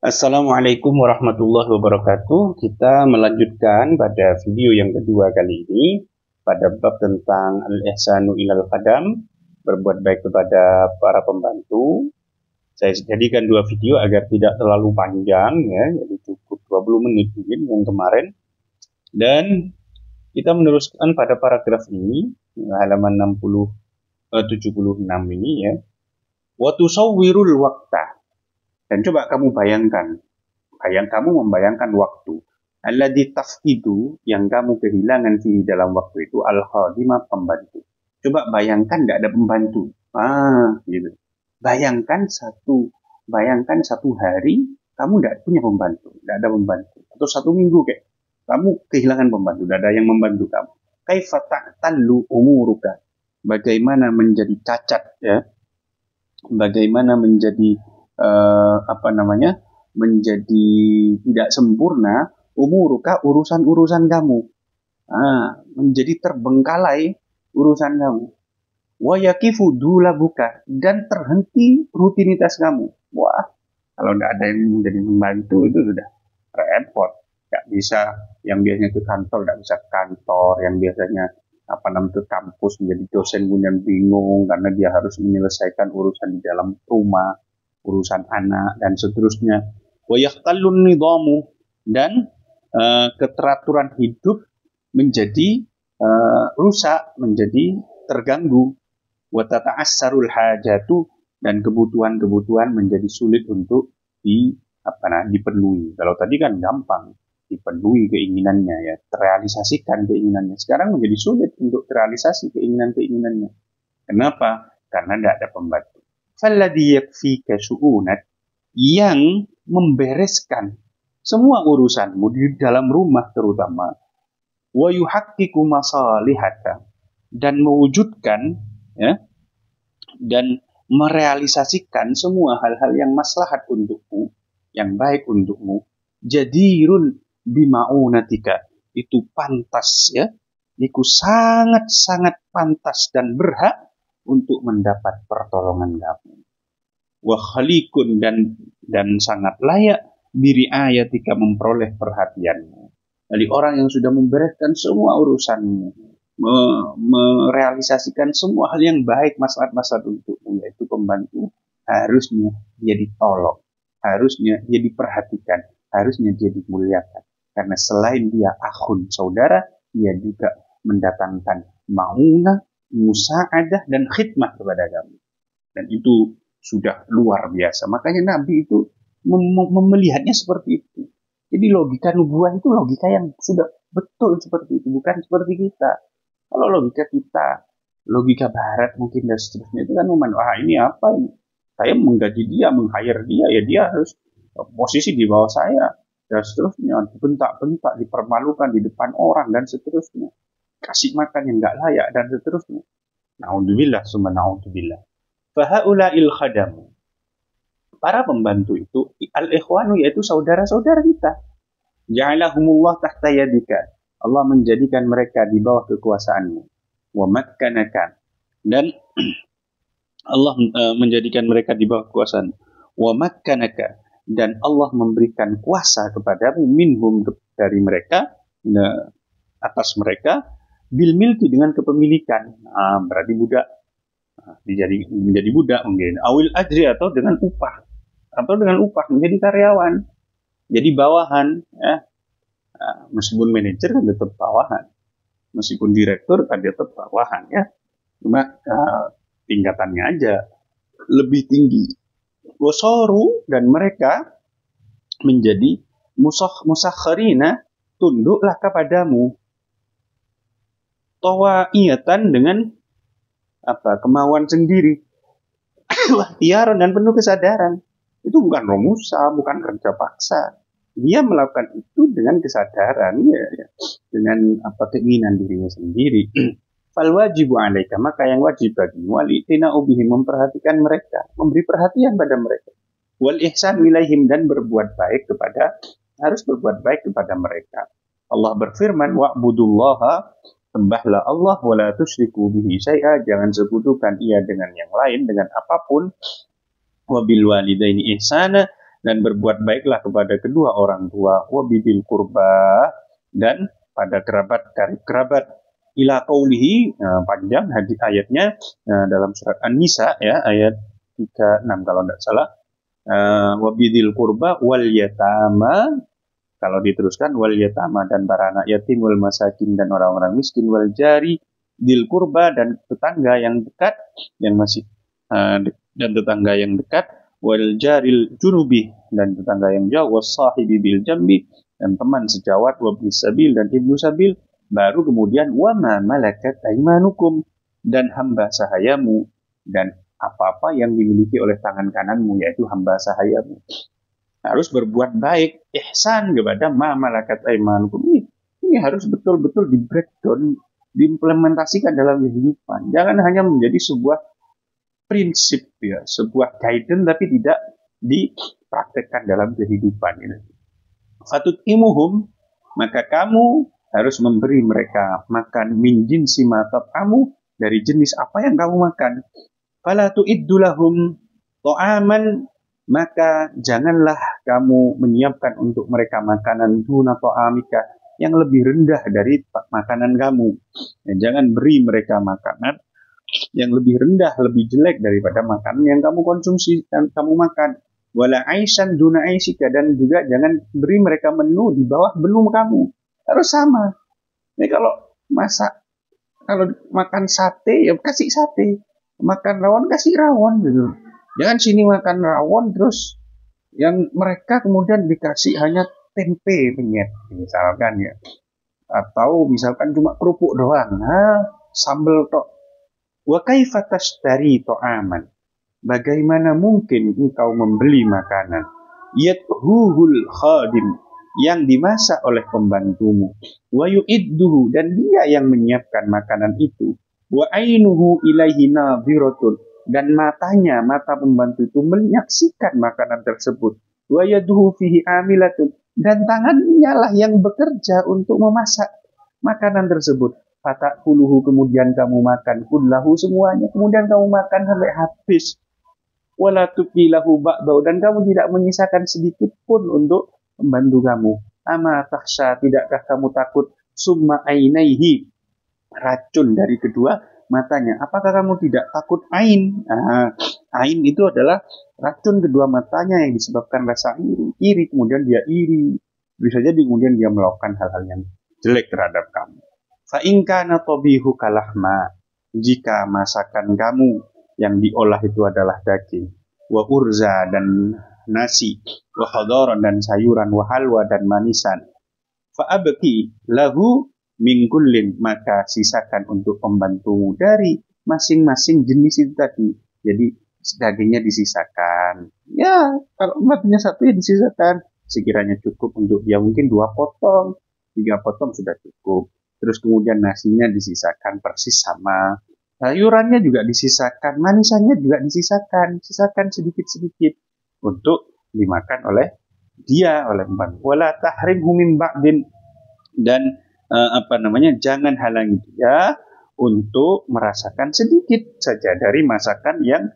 Assalamualaikum warahmatullahi wabarakatuh. Kita melanjutkan pada video yang kedua kali ini pada bab tentang al-ihsanu ilal khadam, berbuat baik kepada para pembantu. Saya jadikan dua video agar tidak terlalu panjang ya, jadi cukup 20 menit mungkin yang kemarin. Dan kita meneruskan pada paragraf ini halaman 76 ini ya. Wa tusawwirul waqta. Dan coba kamu bayangkan, kamu membayangkan waktu. Alladzi tafqidu, yang kamu kehilangan di dalam waktu itu, al-khadimah, pembantu. Coba bayangkan nggak ada pembantu. Gitu. Bayangkan satu hari kamu nggak punya pembantu, nggak ada pembantu. Atau satu minggu kayak kamu kehilangan pembantu, nggak ada yang membantu kamu. Kaifa ta'tallu umuruka? Bagaimana menjadi cacat ya? Bagaimana menjadi menjadi tidak sempurna umuruka, urusan kamu, menjadi terbengkalai urusan kamu. Wa yakifu dulabuka, dan terhenti rutinitas kamu. Wah, kalau tidak ada yang menjadi membantu itu sudah repot. Tidak bisa, yang biasanya ke kantor tidak bisa ke kantor, yang biasanya ke kampus menjadi dosen kemudian bingung karena dia harus menyelesaikan urusan di dalam rumah, urusan anak dan seterusnya. Wa yahtalun nidamu, dan keteraturan hidup menjadi rusak, menjadi terganggu. Wa tata'assarul hajatu, dan kebutuhan menjadi sulit untuk dipenuhi. Kalau tadi kan gampang dipenuhi keinginannya ya, terrealisasikan keinginannya. Sekarang menjadi sulit untuk terrealisasi keinginan-keinginannya. Kenapa? Karena tidak ada pembantu. Falladhi yakfika su'unat, yang membereskan semua urusanmu di dalam rumah terutama, wa yuhaqqiqu masalihaka, dan mewujudkan ya, dan merealisasikan semua hal-hal yang maslahat untukmu, yang baik untukmu. Jadirun bima'unatika, itu pantas ya, itu sangat-sangat pantas dan berhak untuk mendapat pertolongan kamu. Wa khaliqun, dan sangat layak biriayatika, memperoleh perhatianmu. Dari orang yang sudah membereskan semua urusanmu, merealisasikan semua hal yang baik, maslahat-maslahat untukmu, yaitu pembantu, harusnya dia ditolong, harusnya dia diperhatikan, harusnya dia dimuliakan. Karena selain dia akhun, saudara, dia juga mendatangkan maunah, musa'adah, dan khidmah kepada kamu. Dan itu sudah luar biasa. Makanya Nabi itu melihatnya seperti itu. Jadi logika nubuah itu logika yang sudah betul seperti itu, bukan seperti kita. Kalau logika kita, logika barat mungkin dan seterusnya, itu kan ini apa ini? Saya menggaji dia, meng-hire dia, ya dia harus posisi di bawah saya, dan seterusnya, dibentak-bentak, dipermalukan di depan orang, dan seterusnya. Kasih makan yang nggak layak, dan seterusnya. Na'udzubillah, summa na'udzubillah. Fahaula'il khadamu, para pembantu itu, al-ikhwanu, yaitu saudara-saudara kita. Ja'alahumullah tahta yadika, Allah menjadikan mereka di bawah kekuasaanmu. Wa makkanaka, dan Allah menjadikan mereka di bawah kekuasaan. Wa makkanaka, dan Allah memberikan kuasa kepadamu, minhum, dari mereka, atas mereka, bil milki, dengan kepemilikan. Berarti budak, menjadi budak mungkin. Awil ajri, atau dengan upah, menjadi karyawan, jadi bawahan ya. Meskipun manajer kan tetap bawahan, meskipun direktur kan tetap bawahan ya, cuma tingkatannya aja lebih tinggi. Wasoru, dan mereka menjadi musakharina, tunduklah kepadamu, tawa'iyatan, dengan kemauan sendiri, ikhtiaran, dan penuh kesadaran. Itu bukan romusa, bukan kerja paksa. Dia melakukan itu dengan kesadaran ya, dengan keinginan dirinya sendiri. Fal wajibu alaika, maka yang wajib bagimu, wali'tina'u bihim, memperhatikan mereka, memberi perhatian pada mereka. Wal ihsan ilaihim, dan harus berbuat baik kepada mereka. Allah berfirman, wa'budullaha, sembahlah Allah, wala tusyriku bihi syai'a, jangan sekutukan ia dengan yang lain, dengan apapun. Wabil walidaini ihsana, dan berbuat baiklah kepada kedua orang tua, wa bidil qurba, dan pada kerabat karib kerabat, ila qaulihi, panjang hadis ayatnya dalam surat An-Nisa ya, ayat 36 kalau tidak salah, wa bidil qurba wal yatama, kalau diteruskan wal yatama, dan para anak yatim, wal masakin, dan orang-orang miskin, wal jari dil qurba, dan tetangga yang dekat yang masih dan tetangga yang dekat, wal jaril junubi, dan tetangga yang jauh, was sahibi bil jambi, dan teman sejawat, wa bis sabil, dan ibnu sabil, baru kemudian wa ma malakat aimanukum, dan hamba sahayamu, dan apa-apa yang dimiliki oleh tangan kananmu, yaitu hamba sahayamu. Harus berbuat baik, ihsan kepada ma malakat aimanukum. Ini harus betul-betul di breakdown, diimplementasikan dalam kehidupan. Jangan hanya menjadi sebuah prinsip ya, sebuah guidance, tapi tidak dipraktekkan dalam kehidupan ini. Fatut imuhum, maka kamu harus memberi mereka makan min jinsi ma tat'amu, dari jenis apa yang kamu makan. Fala tu'iddu lahum ta'aman, maka janganlah kamu menyiapkan untuk mereka makanan duna ta'amika, yang lebih rendah dari makanan kamu. Ya, jangan beri mereka makanan yang lebih rendah, lebih jelek daripada makanan yang kamu konsumsi dan kamu makan. Wala aisan duna aisika, dan juga jangan beri mereka menu di bawah menu kamu. Harus sama. Jadi kalau makan sate ya kasih sate, makan rawon kasih rawon gitu. Jangan sini makan rawon terus yang mereka kemudian dikasih hanya tempe penyet misalkan ya, atau misalkan cuma kerupuk doang, sambal tok. Wa kaifa tashtari ta'aman, bagaimana mungkin engkau membeli makanan yathuhul khadim, yang dimasak oleh pembantumu, wa yu'idduhu, dan dia yang menyiapkan makanan itu, wa ainuhu ilaihi nadhiratun, dan mata pembantu itu menyaksikan makanan tersebut, wa yaduhu fihi amilatun, dan tangannya lah yang bekerja untuk memasak makanan tersebut. Fatakuluhu, kemudian kamu makan, kullahu, semuanya, kemudian kamu makan sampai habis. Wala tuqilahu ba'dahu, dan kamu tidak menyisakan sedikit pun untuk membantu kamu. Ama takhsha, tidakkah kamu takut, summa ainaihi, racun dari kedua matanya. Apakah kamu tidak takut ain? Ain itu adalah racun kedua matanya yang disebabkan rasa iri, kemudian dia iri. Bisa jadi kemudian dia melakukan hal-hal yang jelek terhadap kamu. Fa in kana tabihu kalahma, jika masakan kamu yang diolah itu adalah daging, wa urza, dan nasi, wa khadaran, dan sayuran, wa halwa, dan manisan, fa abqi lahu min kullin, maka sisakan untuk pembantumu dari masing-masing jenis itu tadi. Jadi dagingnya disisakan. Ya, kalau matinya satu ya disisakan. Sekiranya cukup untuk dia, mungkin 2 potong, 3 potong sudah cukup. Terus kemudian nasinya disisakan persis sama. Sayurannya juga disisakan, manisannya juga disisakan. Sisakan sedikit-sedikit untuk dimakan oleh dia, oleh pembantu. Wala tahrimhu min ba'din, dan jangan halangi dia untuk merasakan sedikit saja dari masakan yang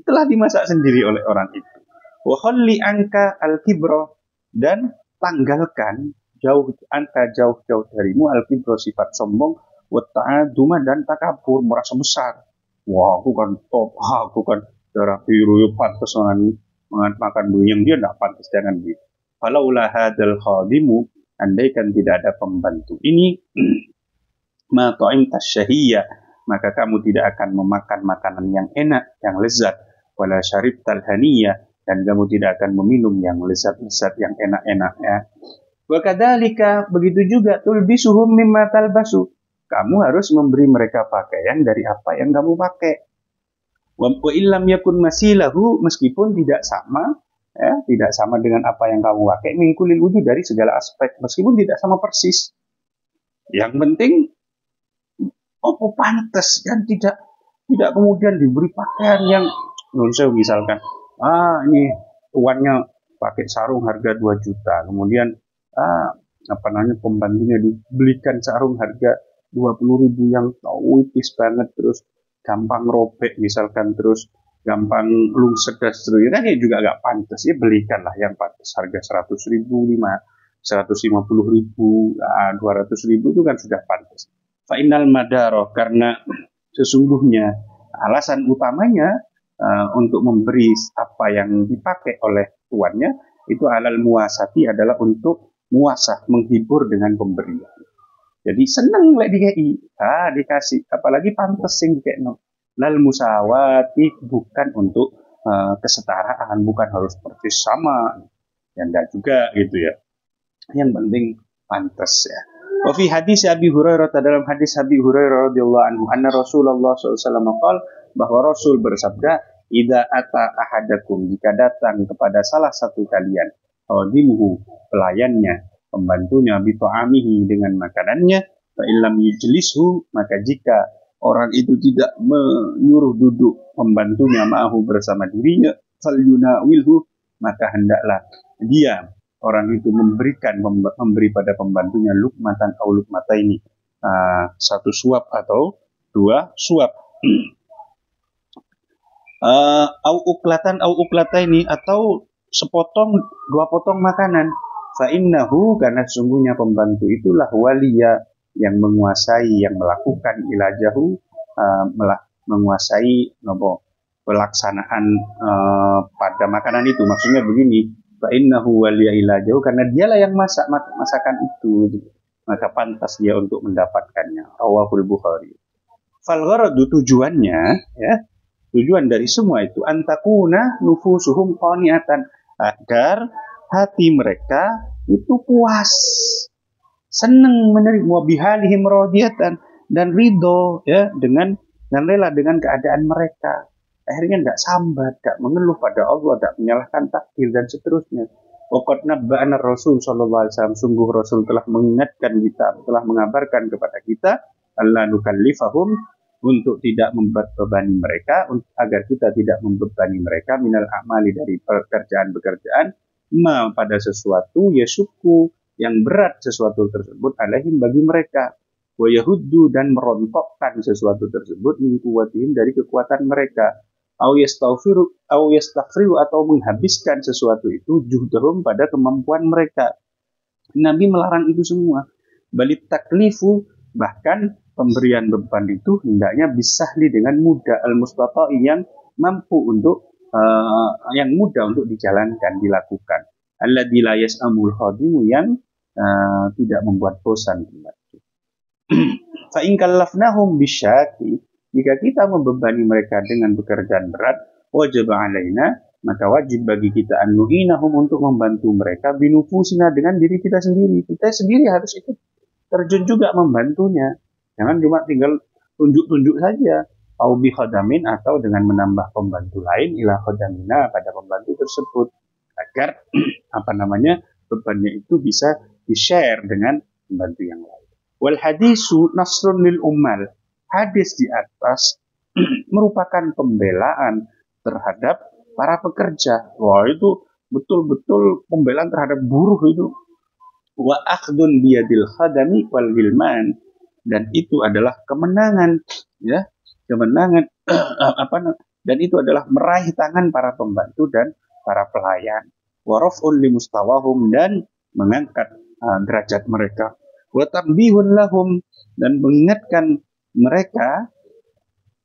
telah dimasak sendiri oleh orang itu. Wa khalli anka al-kibra, dan tanggalkan jauh darimu al-kibra, sifat sombong, wa ta'aduma, dan takabur, merasa besar. Wah, aku kan top, aku kan darah biru, pantas makan yang dia tidak pantas, jangan gitu. Falaulah hadal khadimu, andaikan tidak ada pembantu ini, ma ta'imta syahiyya, maka kamu tidak akan memakan makanan yang enak, yang lezat, wala syaribtal haniyya, dan kamu tidak akan meminum yang lezat-lezat, yang enak-enak ya. Wa kadzalika, begitu juga, tulbisuhum mimma talbasu, kamu harus memberi mereka pakaian dari apa yang kamu pakai. Wa illam yakun masilahu, meskipun tidak sama ya, tidak sama dengan apa yang kamu pakai, mingkulil wujud, dari segala aspek, meskipun tidak sama persis. Yang penting pantas, dan tidak kemudian diberi pakaian yang misalkan ini tuannya pakai sarung harga 2 juta, kemudian pembantunya dibelikan sarung harga 20.000 yang tipis banget, terus gampang robek misalkan, terus gampang lungset dan seterusnya, kan ya juga agak pantas ya, belikanlah yang pantas, harga 100.000, 150.000, 200.000 itu kan sudah pantas. Fa'inal madaro, karena sesungguhnya alasan utamanya untuk memberi apa yang dipakai oleh tuannya itu alal muasati, adalah untuk muasah, menghibur dengan pemberian. Jadi seneng lek dikasih, apalagi pantas sing dikekno. Lal musawati, bukan untuk kesetaraan, bukan harus persis sama, ya enggak juga gitu ya. Yang penting pantas ya. Wa fi hadis Abi Hurairah, dalam hadis Abi Hurairah radhiyallahu anhu, anna Rasulullah SAW qala, bahwa Rasul bersabda, idza ata ahadakum, jika datang kepada salah satu kalian, khadimuhu, pelayannya, pembantunya, bi ta'amihi, dengan makanannya, fa illam yujlishu, maka jika orang itu tidak menyuruh duduk pembantunya ma'ahu, bersama dirinya, fal yunawilhu, maka hendaklah dia, orang itu, memberi pada pembantunya lukmatan au lukmataini, satu suap atau dua suap, au uklatan au uklataini, atau sepotong dua potong makanan. Fa innahu, karena sungguhnya pembantu itulah waliya, yang menguasai, yang melakukan ilajahu, menguasai pelaksanaan pada makanan itu. Maksudnya begini, fa innahu waliya ilajahu, karena dialah yang masak masakan itu, maka pantas dia untuk mendapatkannya. Rawahul Bukhari. Fal gharadu, tujuannya ya, tujuan dari semua itu, antakuna nufusuhum qani'atan, agar hati mereka itu puas, senang menerima, bihalihim radiyatan, dan ridho ya, dengan dan rela dengan keadaan mereka. Akhirnya tidak sambat, tidak mengeluh pada Allah, tidak menyalahkan takdir dan seterusnya. Waqad nabba'ana Rasul sallallahu alaihi wasallam, sungguh Rasul telah mengingatkan kita, telah mengabarkan kepada kita, alla nukallifahum, untuk tidak membebani mereka, agar kita tidak membebani mereka, minal a'mali, dari pekerjaan-pekerjaan, ma, pada sesuatu, yasuku, yang berat sesuatu tersebut, alaihim, bagi mereka, wa yahuddu, dan merontokkan sesuatu tersebut, min quwwatihim, dari kekuatan mereka, au yastaghfiru, atau menghabiskan sesuatu itu, juhdahum, pada kemampuan mereka. Nabi melarang itu semua. Balit taklifu, bahkan pemberian beban itu hendaknya bisahli, dengan mudah, al-mustata'i, yang mampu untuk yang mudah untuk dijalankan, dilakukan. Alladzi la yas'amul khadimu, yang tidak membuat bosan. Fa in kallafnahum bisyati, jika kita membebani mereka dengan pekerjaan berat, wajib alaina, maka wajib bagi kita an-nu'inahum, untuk membantu mereka, binufusina, dengan diri kita sendiri. Kita sendiri harus ikut terjun juga membantunya. Jangan cuma tinggal tunjuk-tunjuk saja. Au bi khadamin, atau dengan menambah pembantu lain, ila khadamina, pada pembantu tersebut, agar bebannya itu bisa di-share dengan pembantu yang lain. Wal hadisu nasrun lil ummal, hadis di atas merupakan pembelaan terhadap para pekerja. Wah, itu betul-betul pembelaan terhadap buruh itu. Wa akhdun biyadil khadami wal gilman, dan itu adalah kemenangan ya, kemenangan dan itu adalah meraih tangan para pembantu dan para pelayan. Wa raf'un li mustawahum, dan mengangkat derajat mereka. Wa tambihun lahum, dan mengingatkan mereka,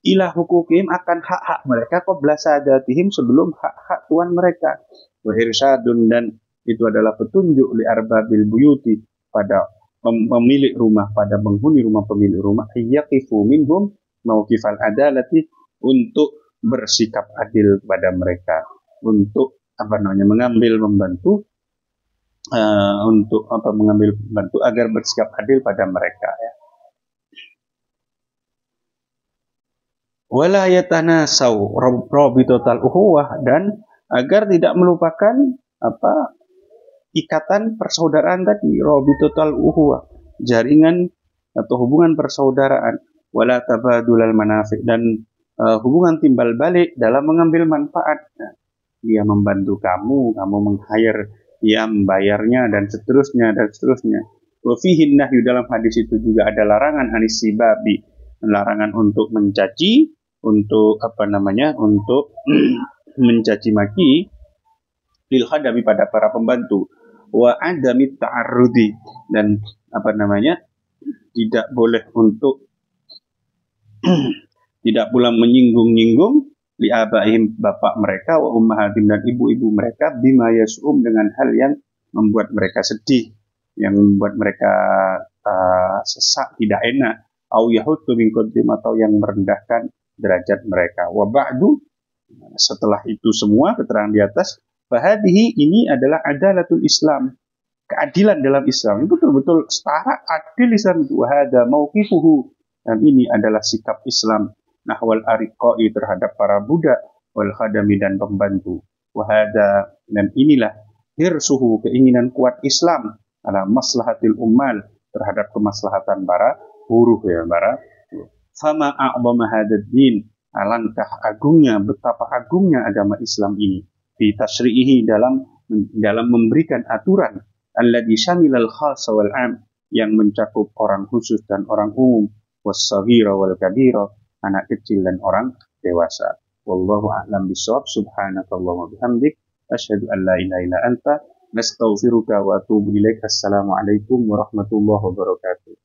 ila hukukim, akan hak-hak mereka, qabla sadatihim, sebelum hak-hak tuan mereka. Wa irsyadun, dan itu adalah petunjuk, li arbabil buyuti, pada pemilik rumah, pada penghuni rumah, pemilik rumah, yaqifu minhum mauqifal adalati, untuk bersikap adil kepada mereka, untuk mengambil membantu, agar bersikap adil pada mereka ya. Wala yatanasaw rabitatal ukhuwah, dan agar tidak melupakan ikatan persaudaraan tadi, rabitatal ukhuwah, jaringan atau hubungan persaudaraan. Wala tabadulal manafi', dan hubungan timbal balik dalam mengambil manfaat. Dia membantu kamu meng-hire, dia membayarnya, dan seterusnya. Wa fihi nahyu, dalam hadis itu juga ada larangan, anisibabi, larangan untuk mencaci, untuk untuk mencaci maki lil khadami pada para pembantu, wa adami ta'arrudi, dan tidak boleh untuk tidak pula menyinggung-nyinggung li abaihim, bapak mereka, wa ummahatim, dan ibu-ibu mereka, bima yas'um, dengan hal yang membuat mereka sedih, yang membuat mereka sesak, tidak enak, au yahuddu min qaddim, atau yang merendahkan derajat mereka. Wa ba'du, setelah itu semua keterangan di atas, fahadihi, ini adalah adalatul Islam, keadilan dalam Islam, itu betul-betul setara, adil Islam itu. Wahada mauqifuhu, dan ini adalah sikap Islam nahwal ariqai, terhadap para budak, wal khadami, dan pembantu. Wahada, dan inilah hirsuhu, keinginan kuat Islam ala maslahatil ummal, terhadap kemaslahatan para buruh, ya, para fama a'zama hadzal din, alangkah agungnya, betapa agungnya agama Islam ini, fi tasyri'ihi, dalam memberikan aturan, alladzi syamilal khassa wal 'am, yang mencakup orang khusus dan orang umum, was-saghira wal kabira, anak kecil dan orang dewasa. Wallahu a'lam bishawab. Subhanakallahumma bihamdik, asyhadu an la ilaha illa anta, nastaghfiruka wa atubu ilaik. Assalamualaikum warahmatullahi wabarakatuh.